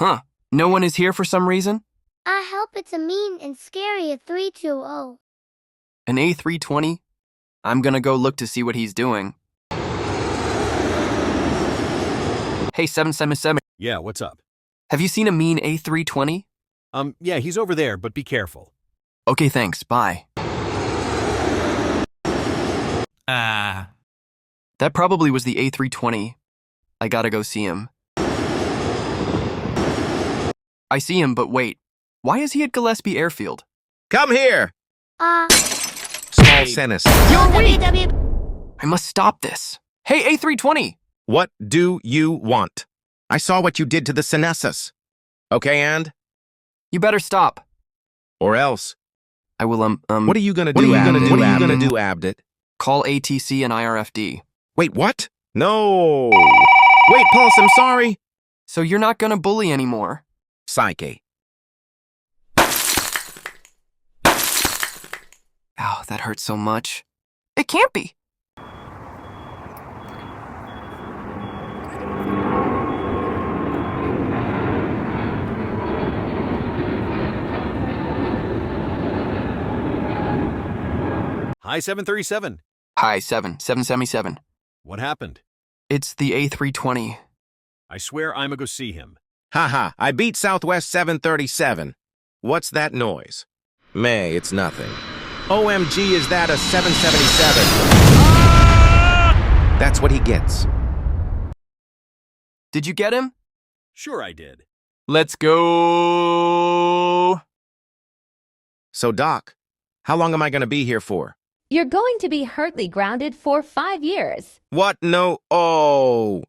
Huh. No one is here for some reason? I hope it's a mean and scary A320. An A320? I'm gonna go look to see what he's doing. Hey, 777. Yeah, what's up? Have you seen a mean A320? Yeah, he's over there, but be careful. Okay, thanks. Bye. That probably was the A320. I gotta go see him. I see him, but wait. Why is he at Gillespie Airfield? Come here! Ah, Small sinister. You're weak! WW. I must stop this. Hey, A320! What do you want? I saw what you did to the Sinessus. Okay, and? You better stop. Or else. I will, What are you gonna do, Abdit? What are you gonna do, Abdit? call ATC and IRFD. Wait, what? No! Wait, Pulse, I'm sorry. So you're not gonna bully anymore. Psyche. Ow, that hurts so much. It can't be. Hi, 737. Hi, 777. What happened? It's the A320. I swear I'm gonna go see him. Haha, I beat Southwest 737. What's that noise? May, it's nothing. OMG, is that a 777? That's what he gets. Did you get him? Sure I did. Let's go. So, Doc, how long am I gonna be here for? You're going to be hurtly grounded for 5 years. What? No. Oh.